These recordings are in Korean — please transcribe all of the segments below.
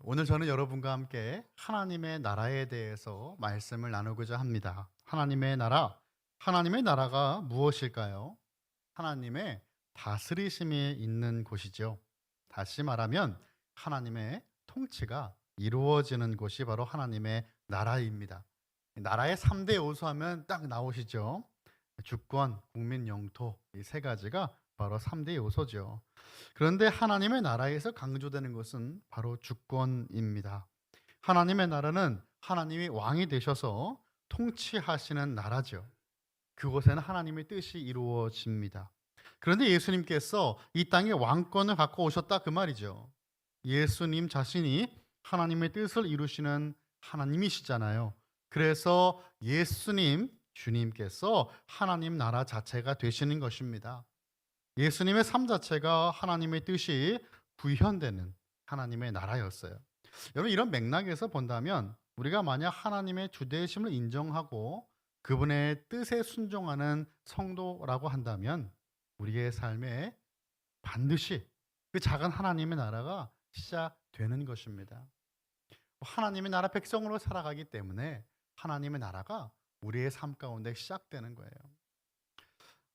오늘 저는 여러분과 함께 하나님의 나라에 대해서 말씀을 나누고자 합니다. 하나님의 나라가 무엇일까요? 하나님의 다스리심이 있는 곳이죠. 다시 말하면 하나님의 통치가 이루어지는 곳이 바로 하나님의 나라입니다. 나라의 3대 요소 하면 딱 나오시죠. 주권, 국민, 영토 이 세 가지가 바로 3대 요소죠. 그런데 하나님의 나라에서 강조되는 것은 바로 주권입니다. 하나님의 나라는 하나님이 왕이 되셔서 통치하시는 나라죠. 그곳에는 하나님의 뜻이 이루어집니다. 그런데 예수님께서 이 땅에 왕권을 갖고 오셨다 그 말이죠. 예수님 자신이 하나님의 뜻을 이루시는 하나님이시잖아요. 그래서 예수님 주님께서 하나님 나라 자체가 되시는 것입니다. 예수님의 삶 자체가 하나님의 뜻이 구현되는 하나님의 나라였어요. 여러분 이런 맥락에서 본다면 우리가 만약 하나님의 주대심을 인정하고 그분의 뜻에 순종하는 성도라고 한다면 우리의 삶에 반드시 그 작은 하나님의 나라가 시작되는 것입니다. 하나님의 나라 백성으로 살아가기 때문에 하나님의 나라가 우리의 삶 가운데 시작되는 거예요.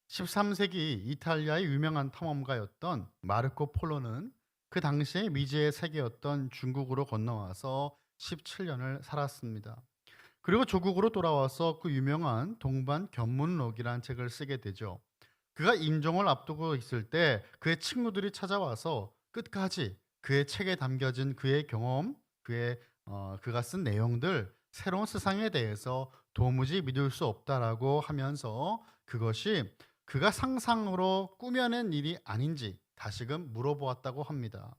13세기 이탈리아의 유명한 탐험가였던 마르코 폴로는 그 당시에 미지의 세계였던 중국으로 건너와서 17년을 살았습니다. 그리고 조국으로 돌아와서 그 유명한 동반 견문록이라는 책을 쓰게 되죠. 그가 임종을 앞두고 있을 때 그의 친구들이 찾아와서 끝까지 그의 책에 담겨진 그의 경험, 그가 쓴 내용들, 새로운 세상에 대해서 도무지 믿을 수 없다라고 하면서 그것이 그가 상상으로 꾸며낸 일이 아닌지 다시금 물어보았다고 합니다.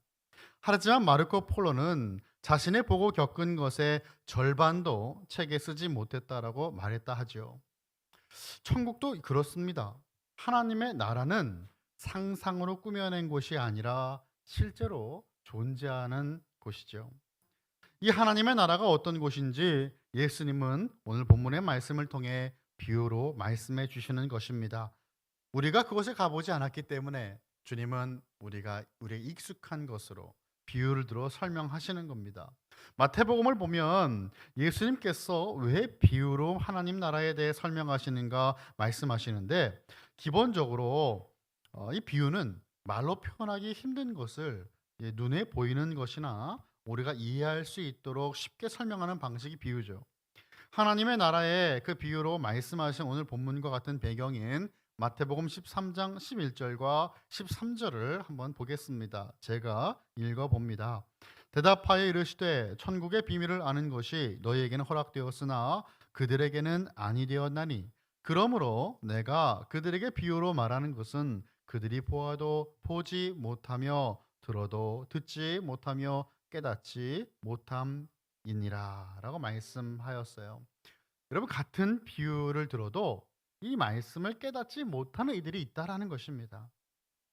하지만 마르코 폴로는 자신의 보고 겪은 것의 절반도 책에 쓰지 못했다라고 말했다 하죠. 천국도 그렇습니다. 하나님의 나라는 상상으로 꾸며낸 곳이 아니라 실제로 존재하는 곳이죠. 이 하나님의 나라가 어떤 곳인지 예수님은 오늘 본문의 말씀을 통해 비유로 말씀해 주시는 것입니다. 우리가 그곳에 가보지 않았기 때문에 주님은 우리의 익숙한 것으로 비유를 들어 설명하시는 겁니다. 마태복음을 보면 예수님께서 왜 비유로 하나님 나라에 대해 설명하시는가 말씀하시는데 기본적으로 이 비유는 말로 표현하기 힘든 것을 눈에 보이는 것이나 우리가 이해할 수 있도록 쉽게 설명하는 방식이 비유죠. 하나님의 나라의 그 비유로 말씀하신 오늘 본문과 같은 배경인 마태복음 13장 11절과 13절을 한번 보겠습니다. 제가 읽어봅니다. 대답하여 이르시되 천국의 비밀을 아는 것이 너희에게는 허락되었으나 그들에게는 아니 되었나니 그러므로 내가 그들에게 비유로 말하는 것은 그들이 보아도 보지 못하며 들어도 듣지 못하며 깨닫지 못함이니라 라고 말씀하였어요. 여러분 같은 비유를 들어도 이 말씀을 깨닫지 못하는 이들이 있다라는 것입니다.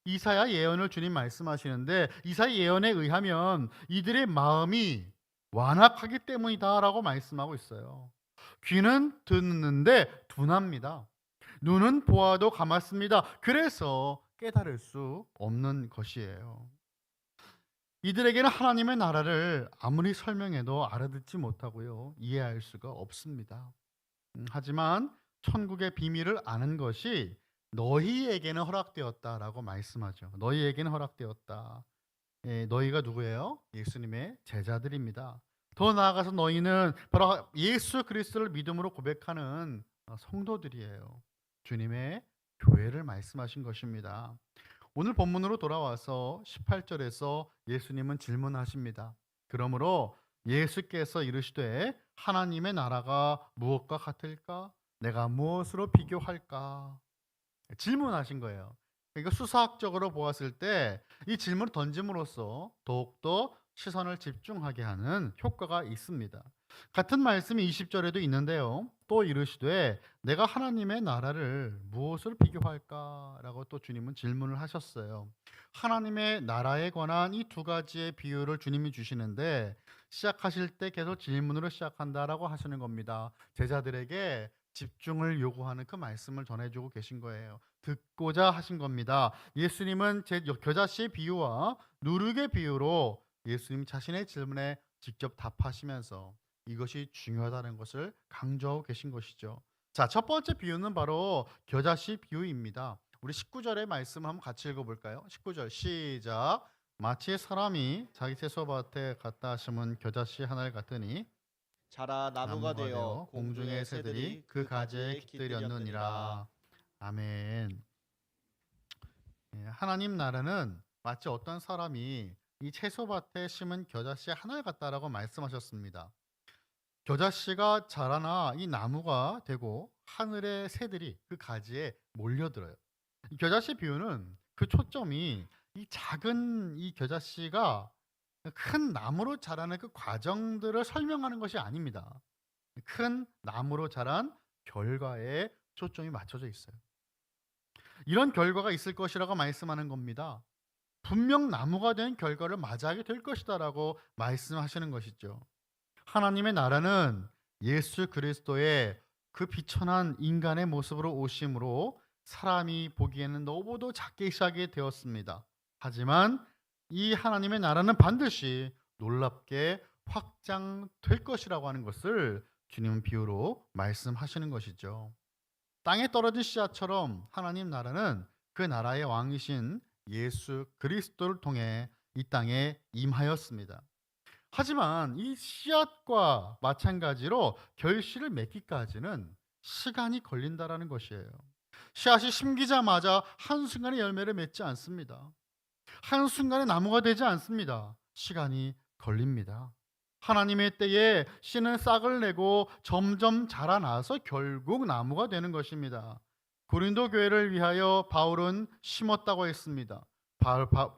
이사야 예언을 주님 말씀하시는데 이사야 예언에 의하면 이들의 마음이 완악하기 때문이다라고 말씀하고 있어요. 귀는 듣는데 둔합니다. 눈은 보아도 감았습니다. 그래서 깨달을 수 없는 것이에요. 이들에게는 하나님의 나라를 아무리 설명해도 알아듣지 못하고요. 이해할 수가 없습니다. 하지만 천국의 비밀을 아는 것이 너희에게는 허락되었다라고 말씀하죠. 너희에게는 허락되었다. 너희가 누구예요? 예수님의 제자들입니다. 더 나아가서 너희는 바로 예수 그리스도를 믿음으로 고백하는 성도들이에요. 주님의 교회를 말씀하신 것입니다. 오늘 본문으로 돌아와서 18절에서 예수님은 질문하십니다. 그러므로 예수께서 이르시되 하나님의 나라가 무엇과 같을까? 내가 무엇으로 비교할까? 질문하신 거예요. 그러니까 수사학적으로 보았을 때 이 질문을 던짐으로써 더욱더 시선을 집중하게 하는 효과가 있습니다. 같은 말씀이 20절에도 있는데요. 또 이르시되 내가 하나님의 나라를 무엇을 비교할까라고 또 주님은 질문을 하셨어요. 하나님의 나라에 관한 이 두 가지의 비유를 주님이 주시는데 시작하실 때 계속 질문으로 시작한다라고 하시는 겁니다. 제자들에게 집중을 요구하는 그 말씀을 전해주고 계신 거예요. 듣고자 하신 겁니다. 예수님은 제 겨자씨의 비유와 누룩의 비유로 예수님 자신의 질문에 직접 답하시면서 이것이 중요하다는 것을 강조하고 계신 것이죠. 자, 첫 번째 비유는 바로 겨자씨 비유입니다. 우리 19절의 말씀 한번 같이 읽어볼까요? 19절 시작. 마치 사람이 자기 채소밭에 갖다 심은 겨자씨 하나를 같으니 자라 나무가 나무가 되어 되어 공중의 새들이 그 가지에 깃들였느니라. 아멘. 예, 하나님 나라는 마치 어떤 사람이 이 채소밭에 심은 겨자씨 하나를 같다라고 말씀하셨습니다. 겨자씨가 자라나 이 나무가 되고 하늘의 새들이 그 가지에 몰려들어요. 이 겨자씨 비유는 그 초점이 이 작은 이 겨자씨가 큰 나무로 자라는 그 과정들을 설명하는 것이 아닙니다. 큰 나무로 자란 결과에 초점이 맞춰져 있어요. 이런 결과가 있을 것이라고 말씀하는 겁니다. 분명 나무가 된 결과를 맞이하게 될 것이다라고 말씀하시는 것이죠. 하나님의 나라는 예수 그리스도의 그 비천한 인간의 모습으로 오심으로 사람이 보기에는 너무도 작게 시작이 되었습니다. 하지만 이 하나님의 나라는 반드시 놀랍게 확장될 것이라고 하는 것을 주님은 비유로 말씀하시는 것이죠. 땅에 떨어진 씨앗처럼 하나님 나라는 그 나라의 왕이신 예수 그리스도를 통해 이 땅에 임하였습니다. 하지만 이 씨앗과 마찬가지로 결실을 맺기까지는 시간이 걸린다라는 것이에요. 씨앗이 심기자마자 한순간에 열매를 맺지 않습니다. 한순간에 나무가 되지 않습니다. 시간이 걸립니다. 하나님의 때에 씨는 싹을 내고 점점 자라나서 결국 나무가 되는 것입니다. 고린도 교회를 위하여 바울은 심었다고 했습니다.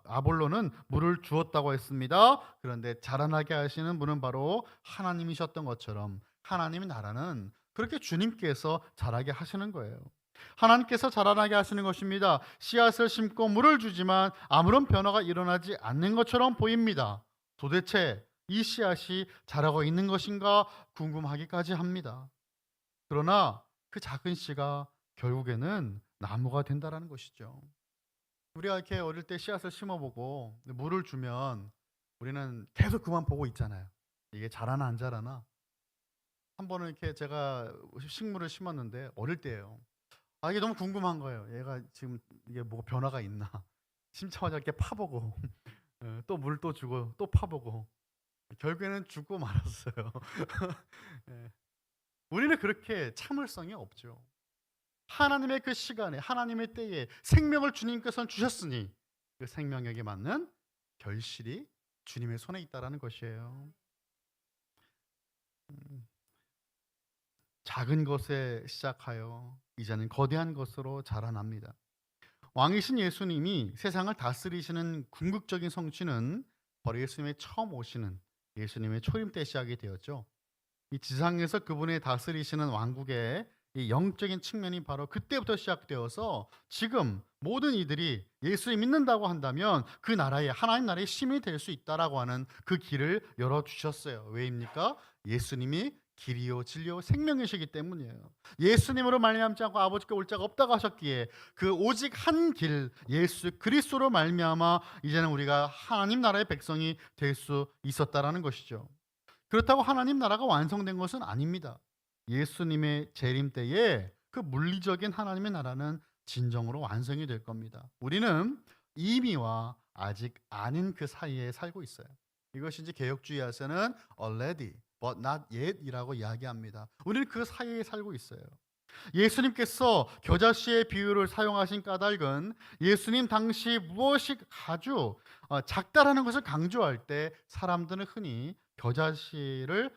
아볼로는 물을 주었다고 했습니다. 그런데 자라나게 하시는 분은 바로 하나님이셨던 것처럼 하나님의 나라는 그렇게 주님께서 자라게 하시는 거예요. 하나님께서 자라나게 하시는 것입니다. 씨앗을 심고 물을 주지만 아무런 변화가 일어나지 않는 것처럼 보입니다. 도대체 이 씨앗이 자라고 있는 것인가 궁금하기까지 합니다. 그러나 그 작은 씨가 결국에는 나무가 된다라는 것이죠. 우리가 이렇게 어릴 때 씨앗을 심어보고 물을 주면 우리는 계속 그만 보고 있잖아요. 이게 자라나 안 자라나. 한 번은 이렇게 제가 식물을 심었는데 어릴 때예요. 이게 너무 궁금한 거예요. 얘가 지금 이게 뭐 변화가 있나. 심자마자 이렇게 파보고 또 물 또 주고 또 파보고 결국에는 죽고 말았어요. 예. 우리는 그렇게 참을성이 없죠. 하나님의 그 시간에 하나님의 때에 생명을 주님께서는 주셨으니 그 생명에게 맞는 결실이 주님의 손에 있다라는 것이에요. 음, 작은 것에 시작하여 이제는 거대한 것으로 자라납니다. 왕이신 예수님이 세상을 다스리시는 궁극적인 성취는 바로 예수님의 처음 오시는 예수님의 초림 때 시작이 되었죠. 이 지상에서 그분의 다스리시는 왕국의 이 영적인 측면이 바로 그때부터 시작되어서 지금 모든 이들이 예수를 믿는다고 한다면 그 나라의 하나님 나라의 시민이 될 수 있다라고 하는 그 길을 열어 주셨어요. 왜입니까? 예수님이 길이요 진리요 생명이시기 때문이에요. 예수님으로 말미암지 않고 아버지께 올 자가 없다고 하셨기에 그 오직 한 길 예수 그리스도로 말미암아 이제는 우리가 하나님 나라의 백성이 될 수 있었다라는 것이죠. 그렇다고 하나님 나라가 완성된 것은 아닙니다. 예수님의 재림 때에 그 물리적인 하나님의 나라는 진정으로 완성이 될 겁니다. 우리는 이미와 아직 아닌 그 사이에 살고 있어요. 이것이 이제 개혁주의에서는 already but not yet 이라고 이야기합니다. 우리는 그 사이에 살고 있어요. 예수님께서 겨자씨의 비유를 사용하신 까닭은 예수님 당시 무엇이 아주 작다라는 것을 강조할 때 사람들은 흔히 겨자씨를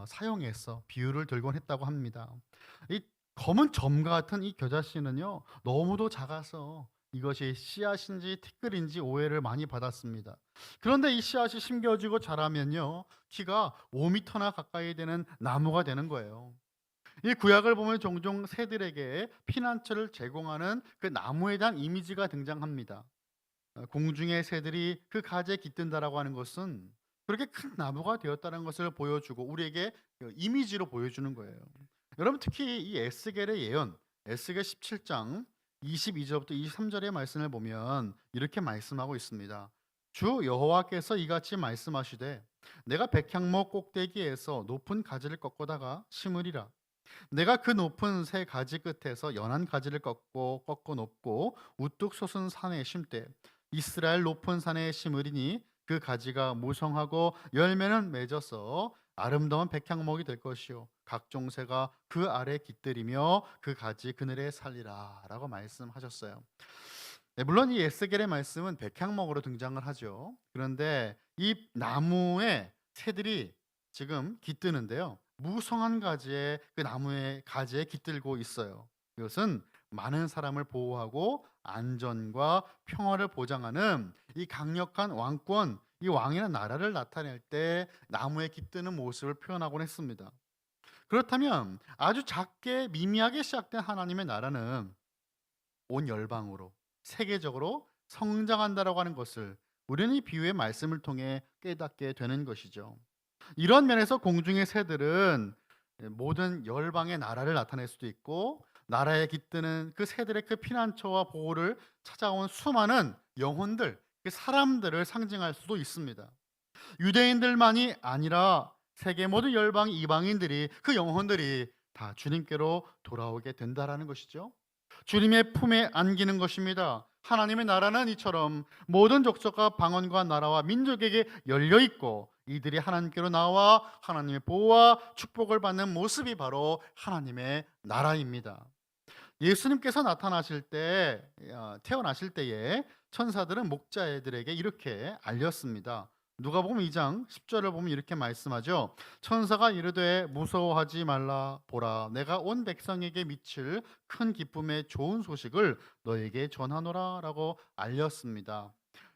사용해서 비유를 들곤 했다고 합니다. 이 검은 점 같은 이 겨자씨는요 너무도 작아서 이것이 씨앗인지 티끌인지 오해를 많이 받았습니다. 그런데 이 씨앗이 심겨지고 자라면요 키가 5m나 가까이 되는 나무가 되는 거예요. 이 구약을 보면 종종 새들에게 피난처를 제공하는 그 나무에 대한 이미지가 등장합니다. 공중의 새들이 그 가지에 깃든다라고 하는 것은 그렇게 큰 나무가 되었다는 것을 보여주고 우리에게 그 이미지로 보여주는 거예요. 여러분 특히 이 에스겔의 예언, 에스겔 17장 22절부터 23절의 말씀을 보면 이렇게 말씀하고 있습니다. 주 여호와께서 이같이 말씀하시되 내가 백향목 꼭대기에서 높은 가지를 꺾어다가 심으리라. 내가 그 높은 새 가지 끝에서 연한 가지를 꺾어 높고 우뚝 솟은 산에 심되 이스라엘 높은 산에 심으리니 그 가지가 무성하고 열매는 맺어서 아름다운 백향목이 될 것이요 각종 새가 그 아래 깃들이며 그 가지 그늘에 살리라라고 말씀하셨어요. 네, 물론 이 에스겔의 말씀은 백향목으로 등장을 하죠. 그런데 이 나무에 새들이 지금 깃드는데요. 무성한 가지에 그 나무의 가지에 깃들고 있어요. 이것은 많은 사람을 보호하고 안전과 평화를 보장하는 이 강력한 왕권, 이 왕이나 나라를 나타낼 때 나무에 깃드는 모습을 표현하곤 했습니다. 그렇다면 아주 작게 미미하게 시작된 하나님의 나라는 온 열방으로 세계적으로 성장한다라고 하는 것을 우리는 이 비유의 말씀을 통해 깨닫게 되는 것이죠. 이런 면에서 공중의 새들은 모든 열방의 나라를 나타낼 수도 있고 나라에 깃드는 그 새들의 그 피난처와 보호를 찾아온 수많은 영혼들, 그 사람들을 상징할 수도 있습니다. 유대인들만이 아니라 세계 모든 열방 이방인들이 그 영혼들이 다 주님께로 돌아오게 된다라는 것이죠. 주님의 품에 안기는 것입니다. 하나님의 나라는 이처럼 모든 족속과 방언과 나라와 민족에게 열려 있고 이들이 하나님께로 나와 하나님의 보호와 축복을 받는 모습이 바로 하나님의 나라입니다. 예수님께서 나타나실 때 태어나실 때에 천사들은 목자들에게 이렇게 알렸습니다. 누가복음 2장 10절을 보면 이렇게 말씀하죠. 천사가 이르되 무서워하지 말라 보라 내가 온 백성에게 미칠 큰 기쁨의 좋은 소식을 너에게 전하노라라고 알렸습니다.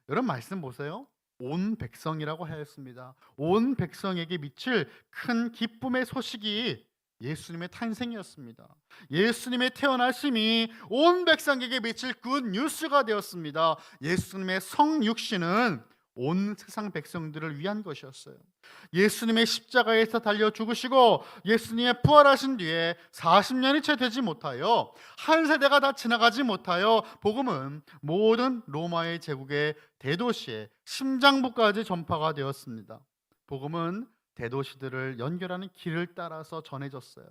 여러분 말씀 보세요. 온 백성이라고 하였습니다. 온 백성에게 미칠 큰 기쁨의 소식이 예수님의 탄생이었습니다. 예수님의 태어나심이 온 백성에게 미칠 굿 뉴스가 되었습니다. 예수님의 성육신은 온 세상 백성들을 위한 것이었어요. 예수님의 십자가에서 달려 죽으시고 예수님의 부활하신 뒤에 40년이 채 되지 못하여 한 세대가 다 지나가지 못하여 복음은 모든 로마의 제국의 대도시에 심장부까지 전파가 되었습니다. 복음은 대도시들을 연결하는 길을 따라서 전해졌어요.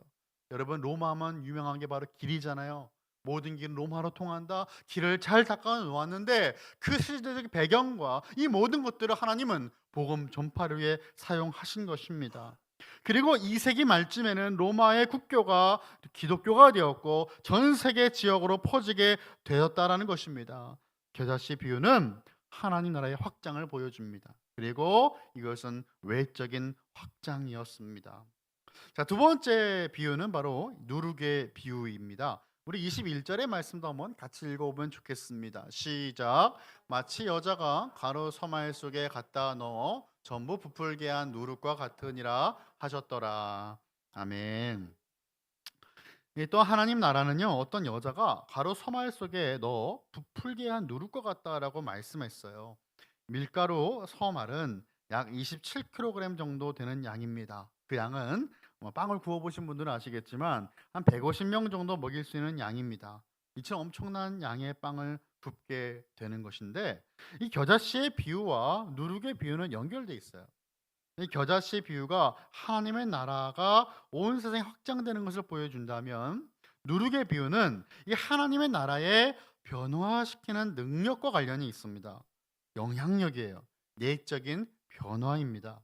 여러분 로마만 유명한 게 바로 길이잖아요. 모든 길은 로마로 통한다. 길을 잘 닦아 놓았는데 그 시대적 배경과 이 모든 것들을 하나님은 복음 전파를 위해 사용하신 것입니다. 그리고 2세기 말쯤에는 로마의 국교가 기독교가 되었고 전 세계 지역으로 퍼지게 되었다라는 것입니다. 겨자씨 비유는 하나님 나라의 확장을 보여줍니다. 그리고 이것은 외적인 확장이었습니다. 자, 두 번째 비유는 바로 누룩의 비유입니다. 우리 21절의 말씀도 한번 같이 읽어보면 좋겠습니다. 시작. 마치 여자가 가루 서말 속에 갖다 넣어 전부 부풀게 한 누룩과 같으니라 하셨더라. 아멘. 또 하나님 나라는요 어떤 여자가 가루 서말 속에 넣어 부풀게 한 누룩과 같다라고 말씀했어요. 밀가루 서말은 약 27kg 정도 되는 양입니다. 그 양은 빵을 구워보신 분들은 아시겠지만 한 150명 정도 먹일 수 있는 양입니다. 이처럼 엄청난 양의 빵을 굽게 되는 것인데 이 겨자씨의 비유와 누룩의 비유는 연결돼 있어요. 이 겨자씨 비유가 하나님의 나라가 온 세상에 확장되는 것을 보여준다면 누룩의 비유는 이 하나님의 나라에 변화시키는 능력과 관련이 있습니다. 영향력이에요. 내적인 변화입니다.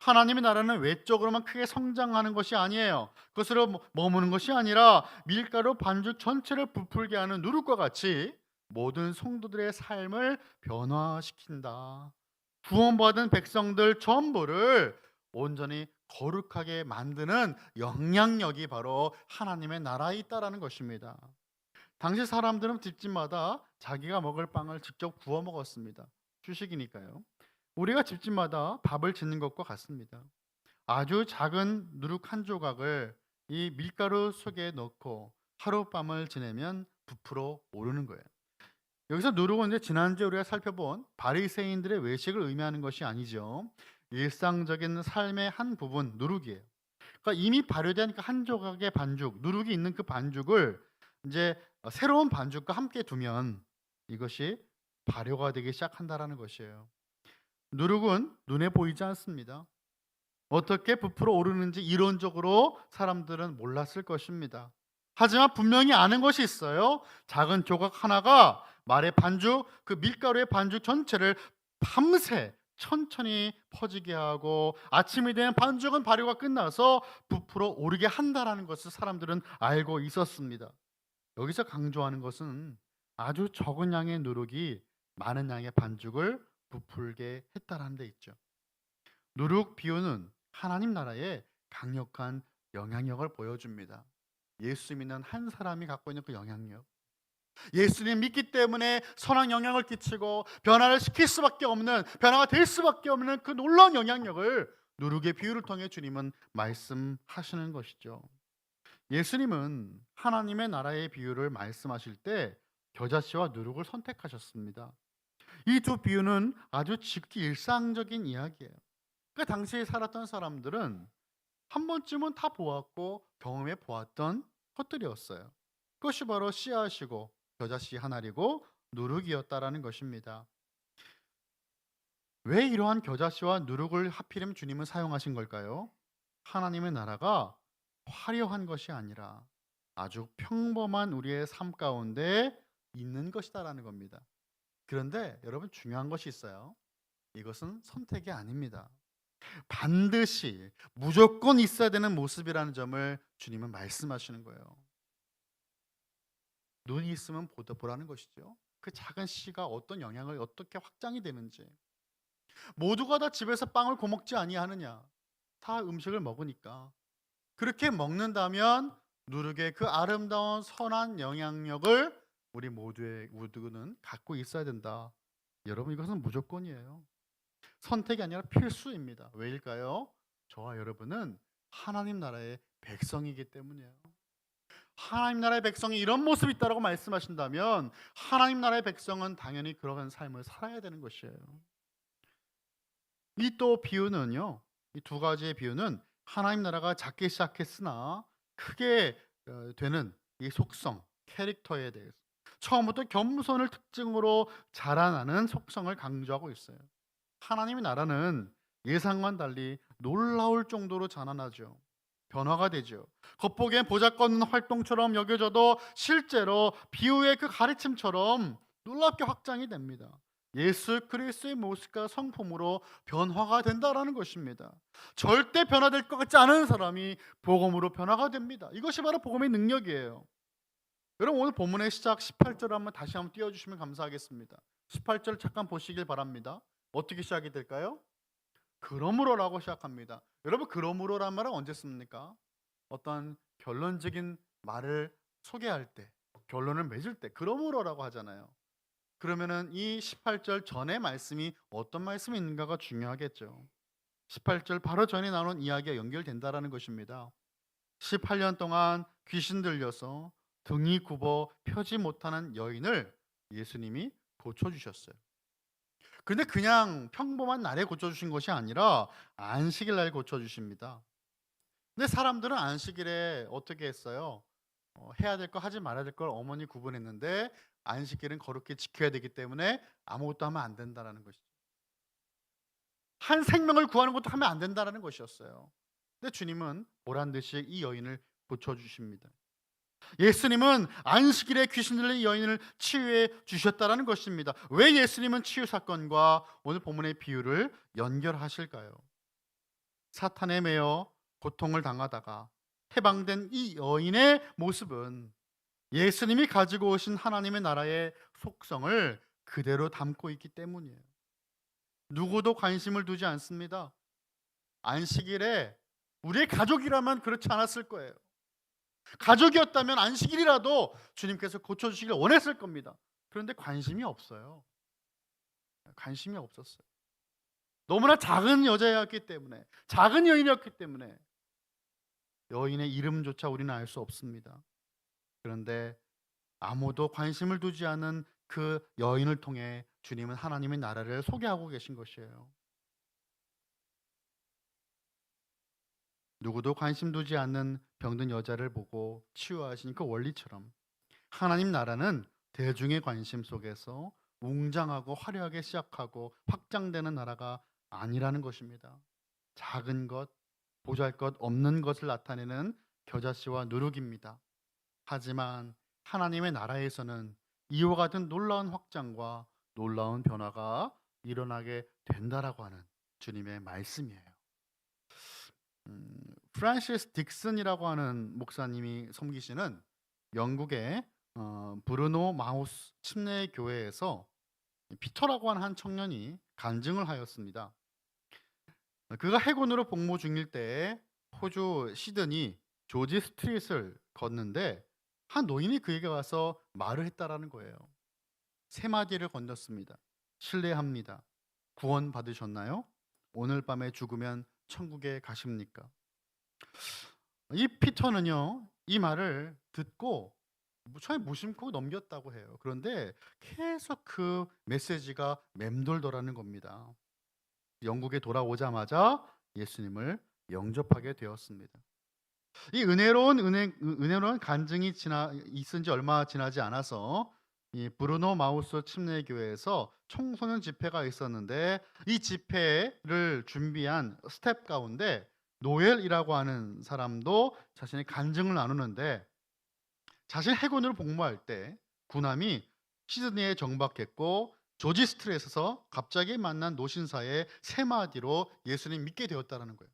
하나님의 나라는 외적으로만 크게 성장하는 것이 아니에요. 그것으로 머무는 것이 아니라 밀가루 반죽 전체를 부풀게 하는 누룩과 같이 모든 성도들의 삶을 변화시킨다. 구원받은 백성들 전부를 온전히 거룩하게 만드는 영향력이 바로 하나님의 나라에 있다라는 것입니다. 당시 사람들은 집집마다 자기가 먹을 빵을 직접 구워 먹었습니다. 주식이니까요. 우리가 집집마다 밥을 짓는 것과 같습니다. 아주 작은 누룩 한 조각을 이 밀가루 속에 넣고 하룻밤을 지내면 부풀어 오르는 거예요. 여기서 누룩은 이제 지난주에 우리가 살펴본 바리새인들의 외식을 의미하는 것이 아니죠. 일상적인 삶의 한 부분 누룩이에요. 그러니까 이미 발효된 그 한 조각의 반죽, 누룩이 있는 그 반죽을 이제 새로운 반죽과 함께 두면 이것이 발효가 되기 시작한다라는 것이에요. 누룩은 눈에 보이지 않습니다. 어떻게 부풀어 오르는지 이론적으로 사람들은 몰랐을 것입니다. 하지만 분명히 아는 것이 있어요. 작은 조각 하나가 말의 반죽, 그 밀가루의 반죽 전체를 밤새 천천히 퍼지게 하고 아침이 되면 반죽은 발효가 끝나서 부풀어 오르게 한다라는 것을 사람들은 알고 있었습니다. 여기서 강조하는 것은 아주 적은 양의 누룩이 많은 양의 반죽을 부풀게 했다라는 데 있죠. 누룩 비유는 하나님 나라의 강력한 영향력을 보여줍니다. 예수 믿는 한 사람이 갖고 있는 그 영향력. 예수님 믿기 때문에 선한 영향을 끼치고 변화를 시킬 수밖에 없는, 변화가 될 수밖에 없는 그 놀라운 영향력을 누룩의 비유를 통해 주님은 말씀하시는 것이죠. 예수님은 하나님의 나라의 비유를 말씀하실 때 겨자씨와 누룩을 선택하셨습니다. 이 두 비유는 아주 지극히 일상적인 이야기예요. 그 당시에 살았던 사람들은 한 번쯤은 다 보았고 경험해 보았던 것들이었어요. 그것이 바로 씨앗이고 겨자씨 하나리고 누룩이었다라는 것입니다. 왜 이러한 겨자씨와 누룩을 하필이면 주님은 사용하신 걸까요? 하나님의 나라가 화려한 것이 아니라 아주 평범한 우리의 삶 가운데 있는 것이다라는 겁니다. 그런데 여러분 중요한 것이 있어요. 이것은 선택이 아닙니다. 반드시 무조건 있어야 되는 모습이라는 점을 주님은 말씀하시는 거예요. 눈이 있으면 보라는 것이죠. 그 작은 씨가 어떤 영향을 어떻게 확장이 되는지. 모두가 다 집에서 빵을 고먹지 아니하느냐. 다 음식을 먹으니까. 그렇게 먹는다면 누룩의 그 아름다운 선한 영향력을 우리 모두는 갖고 있어야 된다. 여러분 이것은 무조건이에요. 선택이 아니라 필수입니다. 왜일까요? 저와 여러분은 하나님 나라의 백성이기 때문이에요. 하나님 나라의 백성이 이런 모습이 있다고 말씀하신다면 하나님 나라의 백성은 당연히 그러한 삶을 살아야 되는 것이에요. 이 또 비유는요. 이 두 가지의 비유는 하나님 나라가 작게 시작했으나 크게 되는 이 속성, 캐릭터에 대해서 처음부터 겸손을 특징으로 자라나는 속성을 강조하고 있어요. 하나님의 나라는 예상과는 달리 놀라울 정도로 자라나죠. 변화가 되죠. 겉보기엔 보잘것없는 활동처럼 여겨져도 실제로 비유의 그 가르침처럼 놀랍게 확장이 됩니다. 예수 그리스도의 모습과 성품으로 변화가 된다라는 것입니다. 절대 변화될 것 같지 않은 사람이 복음으로 변화가 됩니다. 이것이 바로 복음의 능력이에요. 여러분 오늘 본문의 시작 18절 한번 다시 한번 띄워주시면 감사하겠습니다. 18절 잠깐 보시길 바랍니다. 어떻게 시작이 될까요? 그러므로라고 시작합니다. 여러분 그러므로란 말은 언제 씁니까? 어떤 결론적인 말을 소개할 때, 결론을 맺을 때 그러므로라고 하잖아요. 그러면은 이 18절 전의 말씀이 어떤 말씀이 있는가가 중요하겠죠. 18절 바로 전에 나온 이야기가 연결된다라는 것입니다. 18년 동안 귀신 들려서 등이 굽어 펴지 못하는 여인을 예수님이 고쳐주셨어요. 근데 그냥 평범한 날에 고쳐주신 것이 아니라 안식일 날 고쳐주십니다. 근데 사람들은 안식일에 어떻게 했어요? 해야 될 거 하지 말아야 될 걸 어머니 구분했는데 안식일은 거룩히 지켜야 되기 때문에 아무것도 하면 안 된다라는 것이죠. 한 생명을 구하는 것도 하면 안 된다라는 것이었어요. 근데 주님은 보란 듯이 이 여인을 고쳐주십니다. 예수님은 안식일에 귀신 들린 여인을 치유해 주셨다라는 것입니다. 왜 예수님은 치유 사건과 오늘 본문의 비유를 연결하실까요? 사탄에 매여 고통을 당하다가 해방된 이 여인의 모습은 예수님이 가지고 오신 하나님의 나라의 속성을 그대로 담고 있기 때문이에요. 누구도 관심을 두지 않습니다. 안식일에 우리의 가족이라면 그렇지 않았을 거예요. 가족이었다면 안식일이라도 주님께서 고쳐주시길 원했을 겁니다. 그런데 관심이 없어요. 관심이 없었어요. 너무나 작은 여자였기 때문에, 작은 여인이었기 때문에 여인의 이름조차 우리는 알 수 없습니다. 그런데 아무도 관심을 두지 않은 그 여인을 통해 주님은 하나님의 나라를 소개하고 계신 것이에요. 누구도 관심 두지 않는 병든 여자를 보고 치유하신 그 원리처럼 하나님 나라는 대중의 관심 속에서 웅장하고 화려하게 시작하고 확장되는 나라가 아니라는 것입니다. 작은 것, 보잘것없는 것을 나타내는 겨자씨와 누룩입니다. 하지만 하나님의 나라에서는 이와 같은 놀라운 확장과 놀라운 변화가 일어나게 된다라고 하는 주님의 말씀이에요. 프란시스 딕슨이라고 하는 목사님이 섬기시는 영국의 브루노 마우스 침례 교회에서 피터라고 하는 한 청년이 간증을 하였습니다. 그가 해군으로 복무 중일 때에 호주 시드니 조지 스트릿을 걷는데 한 노인이 그에게 와서 말을 했다라는 거예요. 세 마디를 건졌습니다. 실례합니다. 구원 받으셨나요? 오늘 밤에 죽으면 천국에 가십니까? 이 피터는요, 이 말을 듣고 처음에 무심코 넘겼다고 해요. 그런데 계속 그 메시지가 맴돌더라는 겁니다. 영국에 돌아오자마자 예수님을 영접하게 되었습니다. 이 은혜로운 간증이 있은 지 얼마 지나지 않아서 이 브루노 마우스 침례교회에서 청소년 집회가 있었는데 이 집회를 준비한 스텝 가운데 노엘이라고 하는 사람도 자신의 간증을 나누는데 자신 해군으로 복무할 때 군함이 시드니에 정박했고 조지 스트레스에서 갑자기 만난 노신사의 세 마디로 예수님 믿게 되었다는 거예요.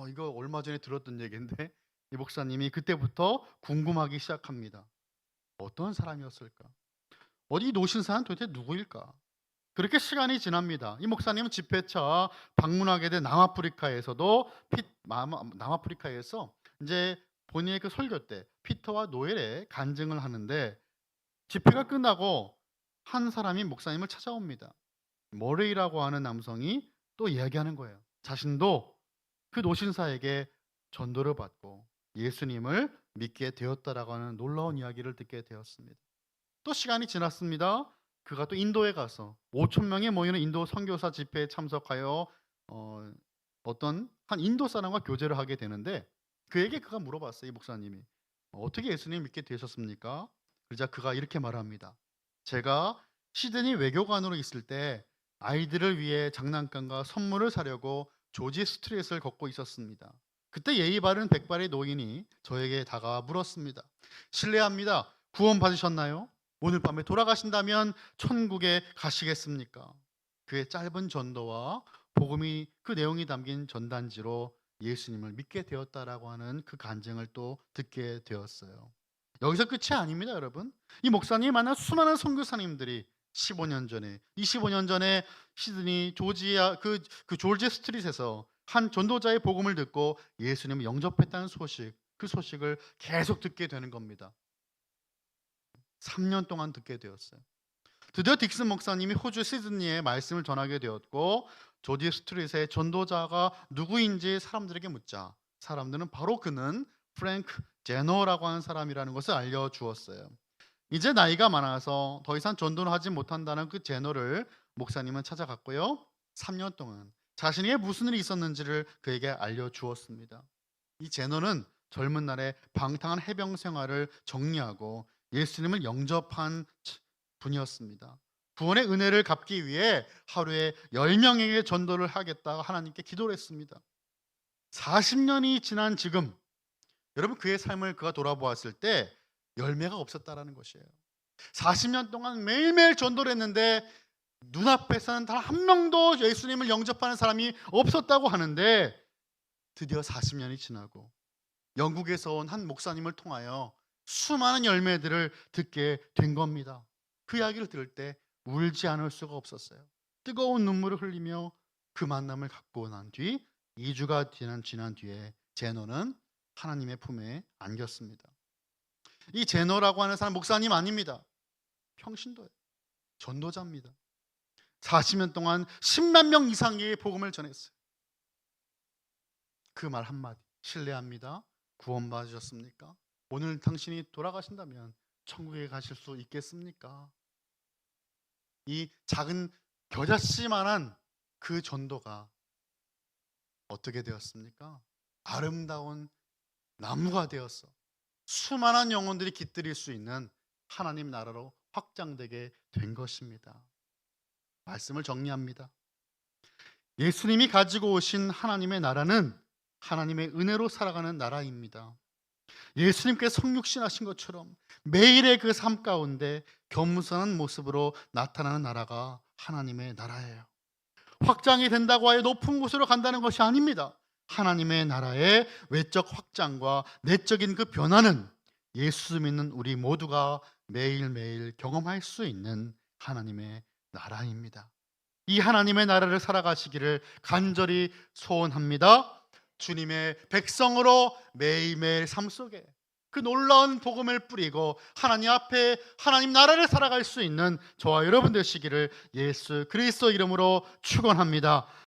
이거 얼마 전에 들었던 얘기인데 이 목사님이 그때부터 궁금하기 시작합니다. 어떤 사람이었을까? 어디 노신사는 도대체 누구일까? 그렇게 시간이 지납니다. 이 목사님은 집회차 방문하게 된 남아프리카에서도 남아프리카에서 이제 본인의 그 설교 때 피터와 노엘의 간증을 하는데 집회가 끝나고 한 사람이 목사님을 찾아옵니다. 머레이라고 하는 남성이 또 이야기하는 거예요. 자신도 그 노신사에게 전도를 받고 예수님을 믿게 되었다라고 하는 놀라운 이야기를 듣게 되었습니다. 또 시간이 지났습니다. 그가 또 인도에 가서 5천 명이 모이는 인도 선교사 집회에 참석하여 어떤 한 인도 사람과 교제를 하게 되는데 그에게 그가 물어봤어요. 이 목사님이 어떻게 예수님 믿게 되셨습니까? 그러자 그가 이렇게 말합니다. 제가 시드니 외교관으로 있을 때 아이들을 위해 장난감과 선물을 사려고 조지 스트릿을 걷고 있었습니다. 그때 예의 바른 백발의 노인이 저에게 다가와 물었습니다. 실례합니다. 구원 받으셨나요? 오늘 밤에 돌아가신다면 천국에 가시겠습니까? 그의 짧은 전도와 복음이 그 내용이 담긴 전단지로 예수님을 믿게 되었다라고 하는 그 간증을 또 듣게 되었어요. 여기서 끝이 아닙니다, 여러분. 이 목사님이 만난 수많은 선교사님들이 15년 전에, 25년 전에 시드니 조지아 그 졸지 스트릿에서 한 전도자의 복음을 듣고 예수님을 영접했다는 소식, 그 소식을 계속 듣게 되는 겁니다. 3년 동안 듣게 되었어요. 드디어 딕슨 목사님이 호주 시드니에 말씀을 전하게 되었고 조지 스트릿의 전도자가 누구인지 사람들에게 묻자 사람들은 바로 그는 프랭크 제너라고 하는 사람이라는 것을 알려주었어요. 이제 나이가 많아서 더 이상 전도를 하지 못한다는 그 제너를 목사님은 찾아갔고요. 3년 동안 자신에게 무슨 일이 있었는지를 그에게 알려주었습니다. 이 제너는 젊은 날에 방탕한 해병 생활을 정리하고 예수님을 영접한 분이었습니다. 구원의 은혜를 갚기 위해 하루에 10명에게 전도를 하겠다고 하나님께 기도를 했습니다. 40년이 지난 지금 여러분 그의 삶을 그가 돌아보았을 때 열매가 없었다라는 것이에요. 40년 동안 매일매일 전도를 했는데 눈앞에서는 단 한 명도 예수님을 영접하는 사람이 없었다고 하는데 드디어 40년이 지나고 영국에서 온 한 목사님을 통하여 수많은 열매들을 듣게 된 겁니다. 그 이야기를 들을 때 울지 않을 수가 없었어요. 뜨거운 눈물을 흘리며 그 만남을 갖고 난 뒤 2주가 지난 뒤에 제너는 하나님의 품에 안겼습니다. 이 제너라고 하는 사람 목사님 아닙니다. 평신도예요. 전도자입니다. 40년 동안 10만 명 이상의 복음을 전했어요. 그 말 한마디. 실례합니다. 구원 받으셨습니까? 오늘 당신이 돌아가신다면 천국에 가실 수 있겠습니까? 이 작은 겨자씨만한 그 전도가 어떻게 되었습니까? 아름다운 나무가 되어서 수많은 영혼들이 깃들일 수 있는 하나님 나라로 확장되게 된 것입니다. 말씀을 정리합니다. 예수님이 가지고 오신 하나님의 나라는 하나님의 은혜로 살아가는 나라입니다. 예수님께 성육신하신 것처럼 매일의 그 삶 가운데 겸손한 모습으로 나타나는 나라가 하나님의 나라예요. 확장이 된다고 하여 높은 곳으로 간다는 것이 아닙니다. 하나님의 나라의 외적 확장과 내적인 그 변화는 예수 믿는 우리 모두가 매일매일 경험할 수 있는 하나님의 나라입니다. 이 하나님의 나라를 살아가시기를 간절히 소원합니다. 주님의 백성으로 매일매일 삶 속에 그 놀라운 복음을 뿌리고 하나님 앞에 하나님 나라를 살아갈 수 있는 저와 여러분 되시기를 예수 그리스도 이름으로 축원합니다.